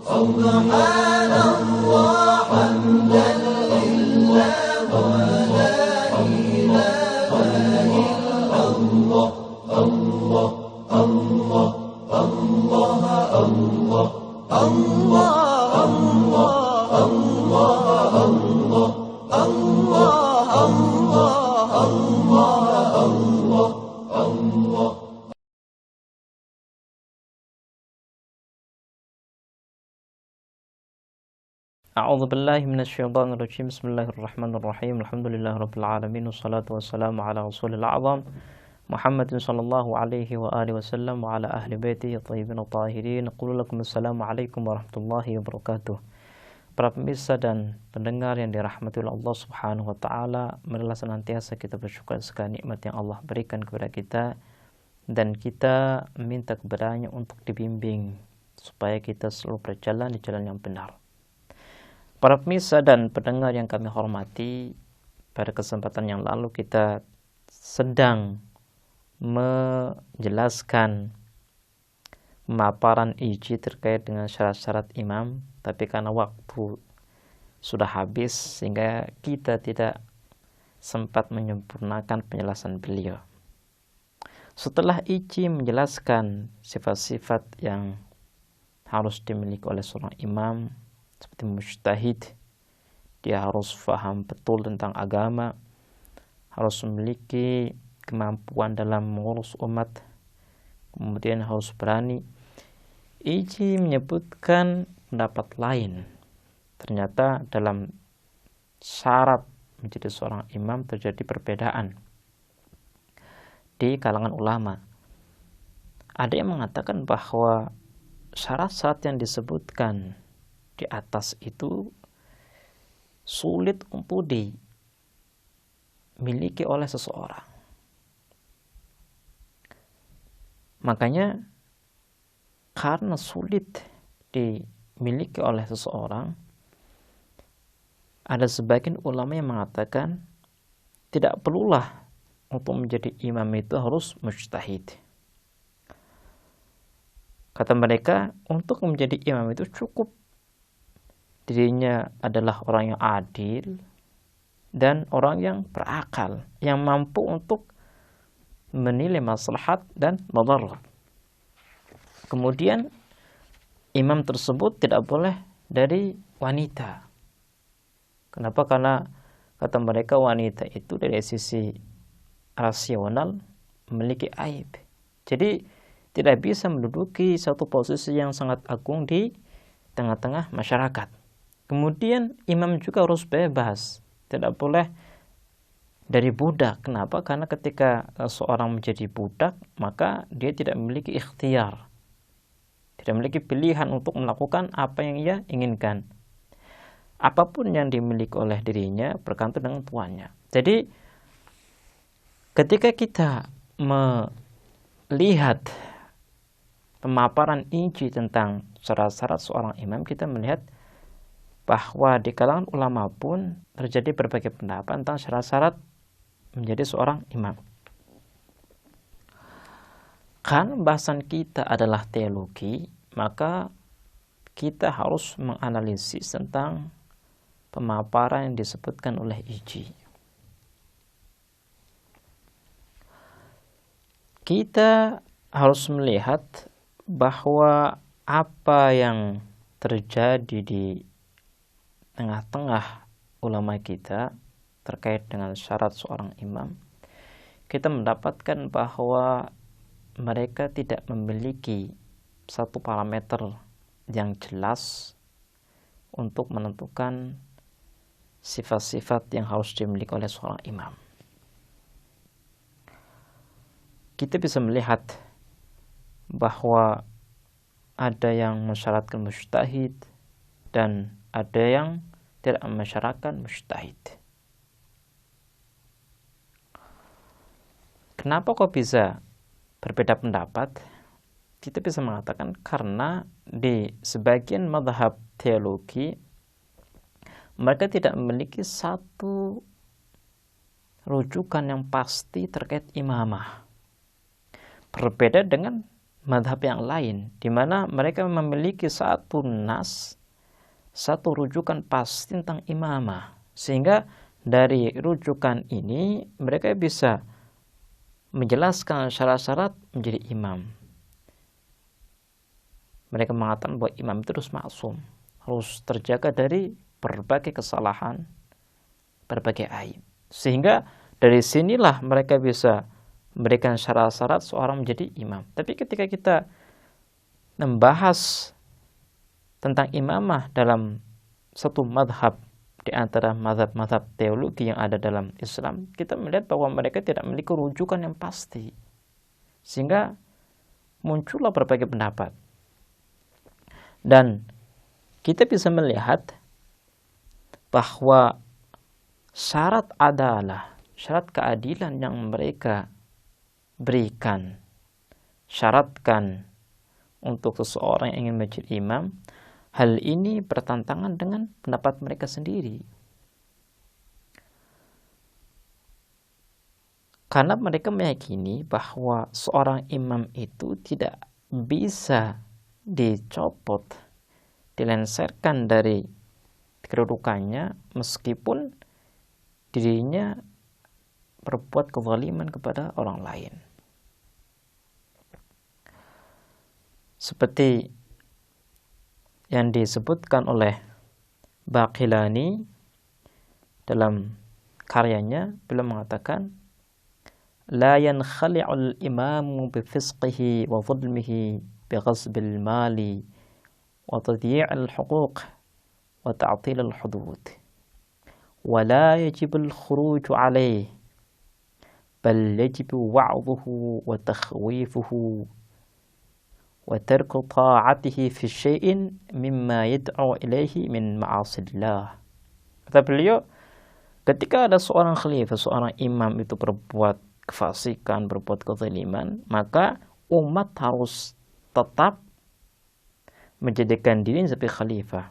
Subhanallah hamdan lillah wa la ilaha illallah. Allah Allah Allah Allah Allah Allah Allah Allah Allah Allah Allah Allah. A'udzu billahi minasyaitonir rajim. Bismillahirrahmanirrahim. Alhamdulillahirabbil alamin wassalatu wassalamu ala rasulil a'zam Muhammadin sallallahu alaihi wa alihi wasallam wa ala ahli baitihi thayyibin tahirin. Qul lakum assalamu alaikum warahmatullahi wabarakatuh. Para pemirsa dan pendengar yang dirahmati oleh Allah Subhanahu wa taala, marilah senantiasa kita bersyukur segala nikmat yang Allah berikan kepada kita dan kita minta kepadanya untuk dibimbing supaya kita selalu berjalan di jalan yang benar. Para pemirsa dan pendengar yang kami hormati, pada kesempatan yang lalu kita sedang menjelaskan pemaparan ijtihad terkait dengan syarat-syarat imam, tapi karena waktu sudah habis sehingga kita tidak sempat menyempurnakan penjelasan beliau. Setelah ijtihad menjelaskan sifat-sifat yang harus dimiliki oleh seorang imam, seperti mujtahid, dia harus faham betul tentang agama, harus memiliki kemampuan dalam mengurus umat, kemudian harus berani. Ijtihad menyebutkan pendapat lain. Ternyata dalam syarat menjadi seorang imam terjadi perbedaan di kalangan ulama. Ada yang mengatakan bahwa syarat-syarat yang disebutkan di atas itu sulit untuk dimiliki oleh seseorang. Makanya karena sulit dimiliki oleh seseorang, ada sebagian ulama yang mengatakan tidak perlulah untuk menjadi imam itu harus mujtahid. Kata mereka, untuk menjadi imam itu cukup dirinya adalah orang yang adil dan orang yang berakal, yang mampu untuk menilai maslahat dan madarat. Kemudian imam tersebut tidak boleh dari wanita. Kenapa? Karena kata mereka wanita itu dari sisi rasional memiliki aib. Jadi tidak bisa menduduki satu posisi yang sangat agung di tengah-tengah masyarakat. Kemudian imam juga harus bebas, tidak boleh dari budak. Kenapa? Karena ketika seorang menjadi budak, maka dia tidak memiliki ikhtiar, tidak memiliki pilihan untuk melakukan apa yang ia inginkan. Apapun yang dimiliki oleh dirinya bergantung dengan tuannya. Jadi ketika kita melihat pemaparan ijtihad tentang syarat-syarat seorang imam, kita melihat bahwa di kalangan ulama pun terjadi berbagai pendapat tentang syarat-syarat menjadi seorang imam. Karena bahasan kita adalah teologi, maka kita harus menganalisis tentang pemaparan yang disebutkan oleh ijtihad. Kita harus melihat bahwa apa yang terjadi di tengah-tengah ulama kita terkait dengan syarat seorang imam, kita mendapatkan bahwa mereka tidak memiliki satu parameter yang jelas untuk menentukan sifat-sifat yang harus dimiliki oleh seorang imam. Kita bisa melihat bahwa ada yang mensyaratkan mujtahid dan ada yang tidak mensyaratkan mujtahid. Kenapa kok bisa berbeda pendapat? Kita bisa mengatakan karena di sebagian mazhab teologi mereka tidak memiliki satu rujukan yang pasti terkait imamah. Berbeda dengan madhab yang lain, di mana mereka memiliki satu nas, satu rujukan pasti tentang imamah, sehingga dari rujukan ini mereka bisa menjelaskan syarat-syarat menjadi imam. Mereka mengatakan bahwa imam itu harus maksum, harus terjaga dari berbagai kesalahan, berbagai aib. Sehingga dari sinilah mereka bisa memberikan syarat-syarat seorang menjadi imam. Tapi ketika kita membahas tentang imamah dalam satu madhab di antara madhab-madhab teologi yang ada dalam Islam, kita melihat bahwa mereka tidak memiliki rujukan yang pasti. Sehingga muncullah berbagai pendapat. Dan kita bisa melihat bahwa syarat adalah syarat keadilan yang mereka berikan, syaratkan untuk seseorang yang ingin menjadi imam, hal ini bertentangan dengan pendapat mereka sendiri. Karena mereka meyakini bahwa seorang imam itu tidak bisa dicopot, dilenserkan dari kedudukannya meskipun dirinya berbuat kezaliman kepada orang lain. Seperti yang disebutkan oleh Baqillani dalam karyanya, beliau mengatakan, la yankhali'ul imamu bifisqihi wa zulmihi bighasbil mali wa tadyi'il huquq wa ta'tilil hudud wa la yajibul khuruju alayhi bal yajibu wa'dhuhu wa takhwifuhu wa tarku ta'atihi fi syai'in mimma yad'u ilaihi min ma'asillah. Kata beliau, ketika ada seorang khalifah, seorang imam itu berbuat kefasikan, berbuat kezaliman, maka umat harus tetap menjadikan diri sebagai khalifah.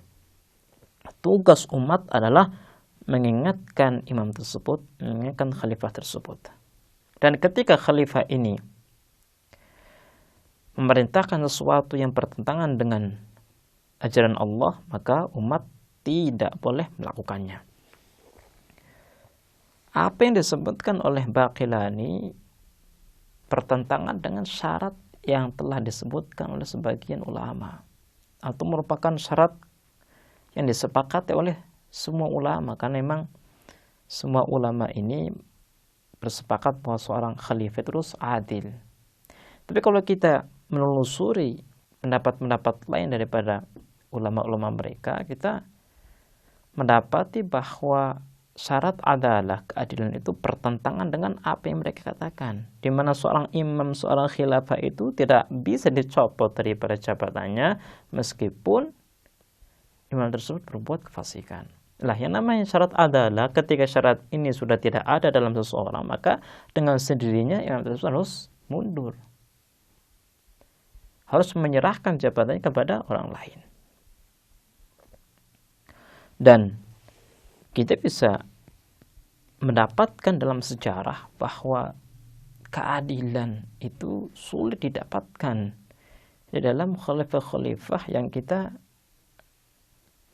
Tugas umat adalah mengingatkan imam tersebut, mengingatkan khalifah tersebut. Dan ketika khalifah ini memerintahkan sesuatu yang bertentangan dengan ajaran Allah, maka umat tidak boleh melakukannya. Apa yang disebutkan oleh Baqillani bertentangan dengan syarat yang telah disebutkan oleh sebagian ulama, atau merupakan syarat yang disepakati oleh semua ulama, karena memang semua ulama ini bersepakat bahwa seorang khalifah terus adil. Tapi kalau kita menelusuri pendapat-pendapat lain daripada ulama-ulama mereka, kita mendapati bahwa syarat adalah keadilan itu bertentangan dengan apa yang mereka katakan, di mana seorang imam, seorang khilafah itu tidak bisa dicopot daripada jabatannya meskipun imam tersebut berbuat kefasikan. Lah, yang namanya syarat adalah ketika syarat ini sudah tidak ada dalam seseorang, maka dengan sendirinya imam tersebut harus mundur, harus menyerahkan jabatannya kepada orang lain. Dan kita bisa mendapatkan dalam sejarah bahwa keadilan itu sulit didapatkan di dalam khalifah-khalifah yang kita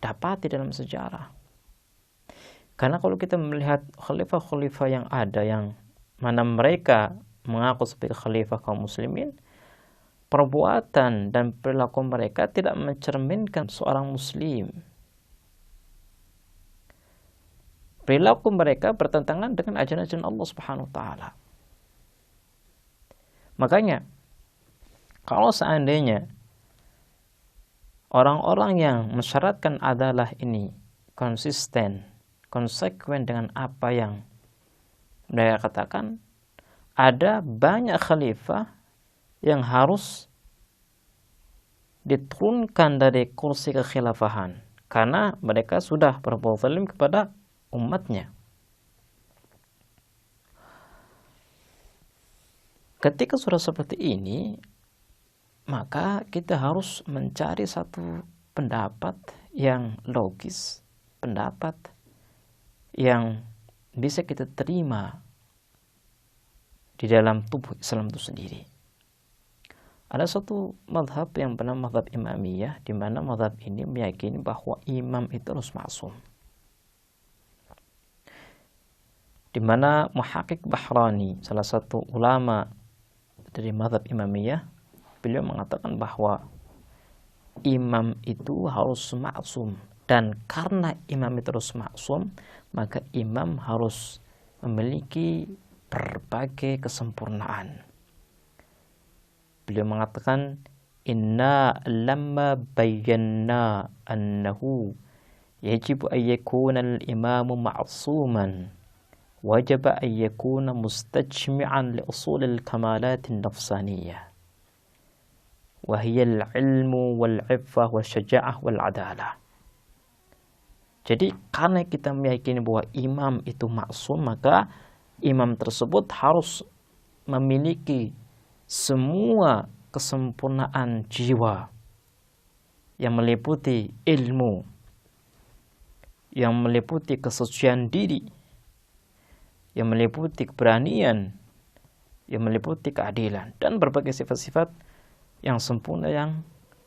dapati dalam sejarah. Karena kalau kita melihat khalifah-khalifah yang ada, yang mana mereka mengaku sebagai khalifah kaum muslimin, perbuatan dan perilaku mereka tidak mencerminkan seorang muslim. Perilaku mereka bertentangan dengan ajaran Allah Subhanahu wa taala. Makanya kalau seandainya orang-orang yang mensyaratkan adalah ini konsisten, konsekuen dengan apa yang mereka katakan, ada banyak khalifah yang harus diturunkan dari kursi kekhilafahan karena mereka sudah berbuat zalim kepada umatnya. Ketika sudah seperti ini, maka kita harus mencari satu pendapat yang logis, pendapat yang bisa kita terima di dalam tubuh Islam itu sendiri. Ada satu madhab yang bernama madhab Imamiyah, di mana madhab ini meyakini bahwa imam itu harus maksum. Di mana Muhaqqiq Bahrani, salah satu ulama dari madhab Imamiyah, beliau mengatakan bahwa imam itu harus maksum. Dan karena imam itu harus maksum, maka imam harus memiliki berbagai kesempurnaan. Beliau mengatakan, inna lamma bayyana annahu yajibu an yakuna al-imamu ma'suman wajaba an yakuna mustajmi'an li usul al-kamalat an-nafsaniyah wa hiya al-ilmu wal-'iffah wal-syaja'ah wal-adalah. Jadi karena kita meyakini bahwa imam itu maksum, maka imam tersebut harus memiliki semua kesempurnaan jiwa yang meliputi ilmu, yang meliputi kesucian diri, yang meliputi keberanian, yang meliputi keadilan, dan berbagai sifat-sifat yang sempurna yang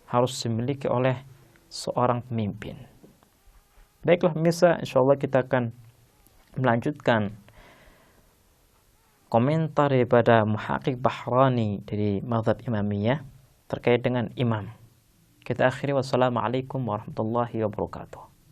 harus dimiliki oleh seorang pemimpin. Baiklah pemirsa, insyaallah kita akan melanjutkan komentar daripada Muhaqqiq Bahrani dari mazhab Imamiyah terkait dengan imam. Kita akhiri, wassalamualaikum warahmatullahi wabarakatuh.